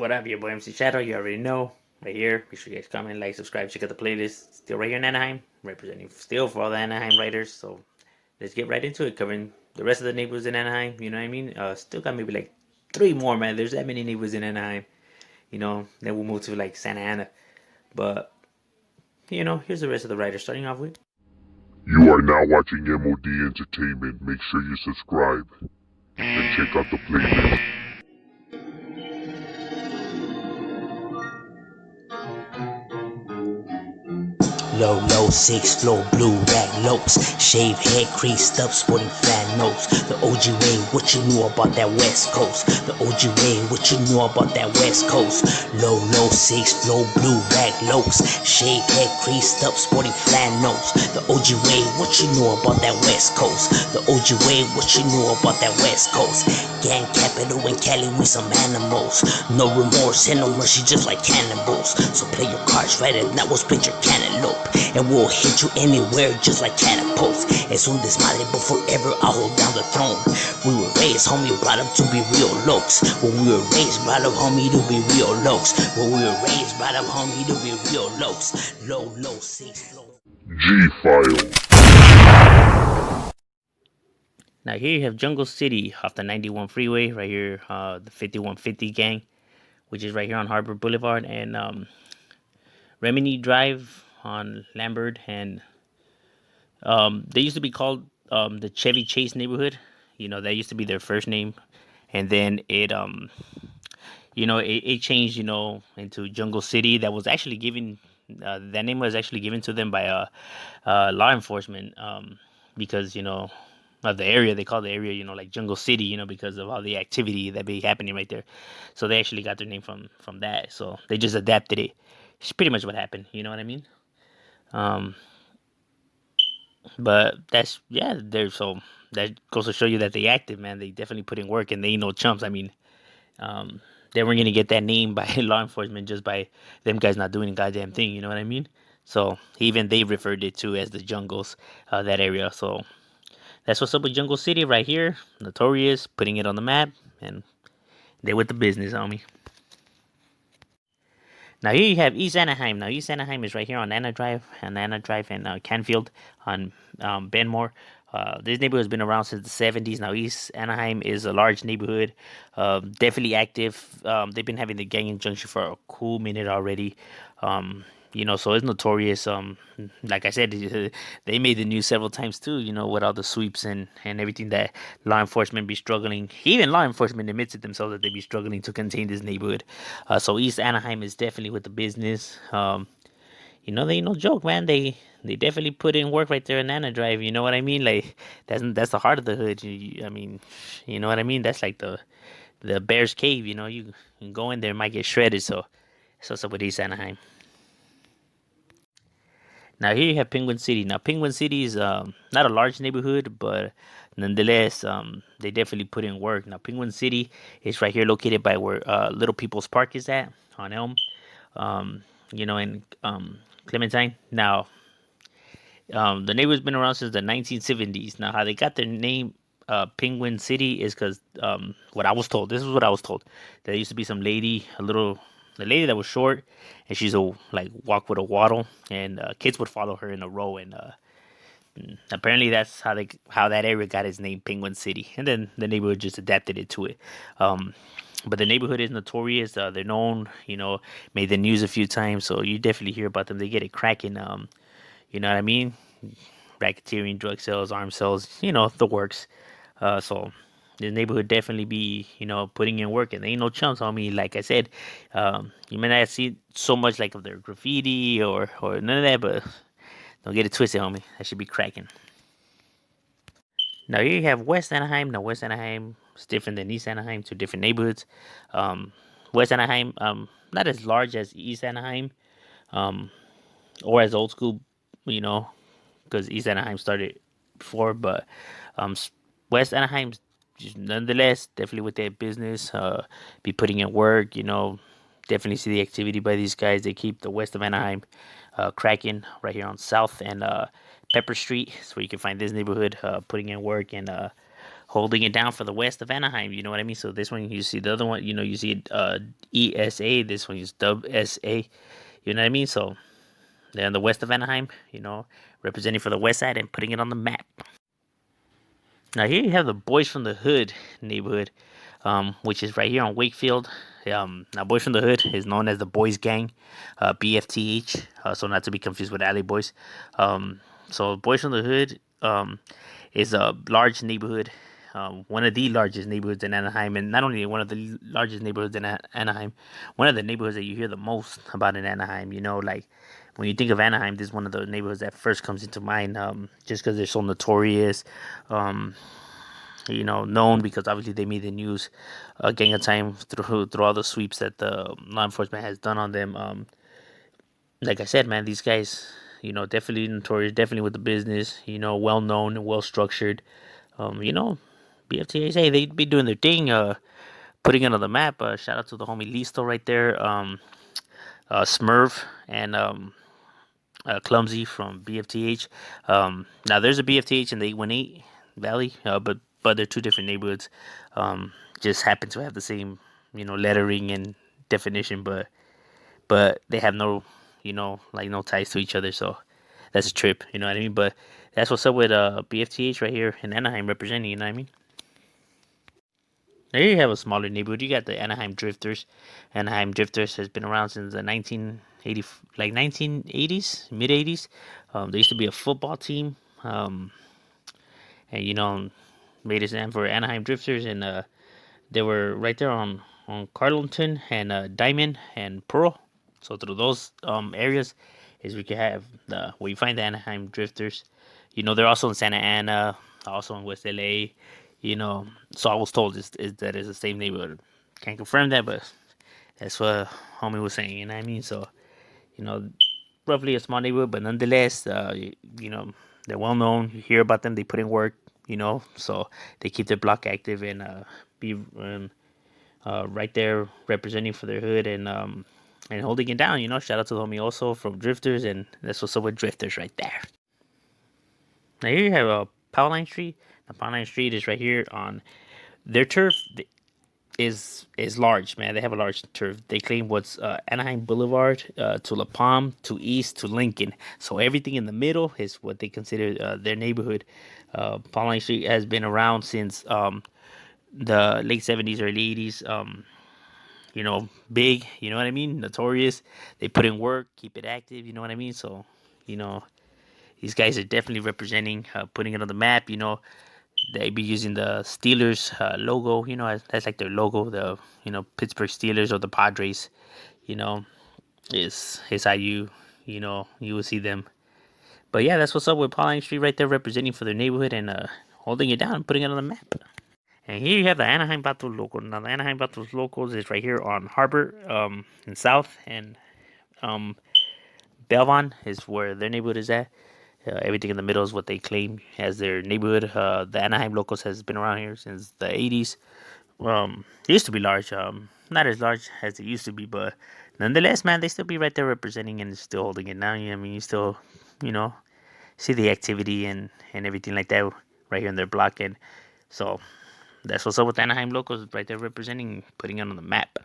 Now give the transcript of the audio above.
What up, your boy MC Shadow? You already know. Right here. Make sure you guys comment, like, subscribe, check out the playlist. Still right here in Anaheim, representing still for all the Anaheim writers. So let's get right into it, covering the rest of the neighborhoods in Anaheim. You know what I mean? Still got maybe like three more, man. There's that many neighborhoods in Anaheim. Then we'll move to like Santa Ana. But here's the rest of the writers. Starting off with. You are now watching M.O.D. Entertainment. Make sure you subscribe and check out the playlist. Low, 6 flow, blue rag lopes, shave head creased up, sporting flat nose. The OG way, what you know about that West Coast? The OG way, what you know about that West Coast? Low, 6 flow, blue rag lopes, shave head creased up, sporting flat nose. The OG way, what you know about that West Coast? The OG way, what you know about that West Coast? Gang capital in Cali, we some animals. No remorse and no mercy, just like cannibals. So play your cards right, and that will split your cantaloupe. And we'll hit you anywhere just like catapults. As soon as my label forever, I'll hold down the throne. We were raised, homie, brought up to be real lokes. When we were raised, brought up, homie, to be real lokes. When we were raised, brought up, homie, to be real lokes. Low, 6 flow. G-File. Now here you have Jungle City off the 91 freeway. Right here, the 5150 gang, which is right here on Harbor Boulevard, and Remini Drive on Lambert, and they used to be called the Chevy Chase neighborhood. That used to be their first name, and then it changed, into Jungle City. That was actually given, that name was actually given to them by law enforcement, because of the area. They call the area, like Jungle City, because of all the activity that be happening right there. So they actually got their name from that. So they just adapted it. It's pretty much what happened. You know what I mean? Um, but that's yeah. There, so that goes to show you that they active, man. They definitely put in work, and they ain't no chumps. I mean, um, they weren't gonna get that name by law enforcement just by them guys not doing a goddamn thing. You know what I mean? So even they referred it to as the jungles, that area. So that's what's up with Jungle City right here. Notorious, putting it on the map, and they with the business, homie. Now here you have East Anaheim. Now East Anaheim is right here on Anna Drive and Canfield on Benmore. This neighborhood has been around since the 70s. Now East Anaheim is a large neighborhood, definitely active. They've been having the gang injunction for a cool minute already. So it's notorious. Like I said, they made the news several times too. With all the sweeps and everything that law enforcement be struggling. Even law enforcement admits it themselves that they be struggling to contain this neighborhood. So East Anaheim is definitely with the business. They ain't no joke, man. They definitely put in work right there in Anna Drive. You know what I mean? Like that's the heart of the hood. I mean, you know what I mean? That's like the Bear's Cave. You can go in there, might get shredded. So what's up with East Anaheim? Now here you have Penguin City. Now Penguin City is not a large neighborhood, but nonetheless, they definitely put in work. Now Penguin City is right here, located by where Little People's Park is at on Elm, in Clementine. Now the neighborhood's been around since the 1970s. Now how they got their name, Penguin City, is because what I was told. This is what I was told. There used to be some lady, the lady that was short, and she's a like walk with a waddle, and kids would follow her in a row, and apparently that's how that area got its name, Penguin City, and then the neighborhood just adapted it to it. But the neighborhood is notorious. They're known, made the news a few times, so you definitely hear about them. They get it cracking. You know what I mean? Racketeering, drug sales, arms sales, the works. So the neighborhood definitely be, putting in work, and they ain't no chumps on me. Like I said, you may not see so much like of their graffiti or none of that, but don't get it twisted, homie. That should be cracking. Now here you have West Anaheim. Now West Anaheim is different than East Anaheim, two different neighborhoods. Um, West Anaheim, not as large as East Anaheim, um, or as old school, you know, because East Anaheim started before, but um, West Anaheim, nonetheless, definitely with their business, be putting in work, definitely see the activity by these guys. They keep the west of Anaheim cracking right here on South and Pepper Street. That's where you can find this neighborhood, putting in work and holding it down for the west of Anaheim. You know what I mean? So this one you see, the other one, you see ESA. This one is WSA. You know what I mean? So they're in the west of Anaheim. Representing for the west side and putting it on the map. Now here you have the Boys from the Hood neighborhood, which is right here on Wakefield. Now Boys from the Hood is known as the Boys Gang, BFTH, so not to be confused with Alley Boys. So Boys from the Hood is a large neighborhood, one of the largest neighborhoods in Anaheim, and not only one of the largest neighborhoods in Anaheim, one of the neighborhoods that you hear the most about in Anaheim. Like when you think of Anaheim, this is one of the neighborhoods that first comes into mind, just because they're so notorious, um, known because obviously they made the news, gang of time through all the sweeps that the law enforcement has done on them. Like I said, man, these guys, definitely notorious, definitely with the business, well known and well structured. BFTAs, hey, they be doing their thing, putting it on the map. Shout out to the homie Listo right there, Smurf, and Clumsy from BFTH. Now there's a BFTH in the 818 Valley, but they're two different neighborhoods. Just happen to have the same, lettering and definition, but they have no, like no ties to each other. So that's a trip, you know what I mean? But that's what's up with BFTH right here in Anaheim representing. You know what I mean? There you have a smaller neighborhood. You got the Anaheim Drifters. Anaheim Drifters has been around since the 1980s, mid 80s. They used to be a football team, and made a stand for Anaheim Drifters, and they were right there on Carlton and Diamond and Pearl. So through those areas is we can have the where you find the Anaheim Drifters. They're also in Santa Ana, also in West LA. So I was told is that it's the same neighborhood. Can't confirm that, but that's what homie was saying. You know what I mean? So you know, roughly a small neighborhood, but nonetheless, they're well known. You hear about them. They put in work. So they keep their block active and be right there representing for their hood and holding it down. Shout out to the homie also from Drifters, and that's what's up with Drifters right there. Now here you have Powline Street. Now Powline Street is right here on their turf. Is large, man. They have a large turf. They claim what's Anaheim Boulevard to La Palm to East to Lincoln. So everything in the middle is what they consider their neighborhood. Pauline Street has been around since the late 70s, early 80s. Big. You know what I mean? Notorious. They put in work, keep it active. You know what I mean? So, you know, these guys are definitely representing, putting it on the map. They be using the Steelers logo. That's like their logo. The Pittsburgh Steelers or the Padres. You know, is how you will see them. But yeah, that's what's up with Pauline Street right there, representing for their neighborhood and holding it down and putting it on the map. And here you have the Anaheim Battles local. Now the Anaheim Battles locals is right here on Harbor, in South, and um, Belvon is where their neighborhood is at. Everything in the middle is what they claim as their neighborhood. The Anaheim locals has been around here since the 80s. It used to be large. Not as large as it used to be, but nonetheless, man, they still be right there representing and still holding it down. I mean, you still, you know, see the activity and everything like that right here in their block. And so that's what's up with Anaheim locals right there representing, putting it on the map.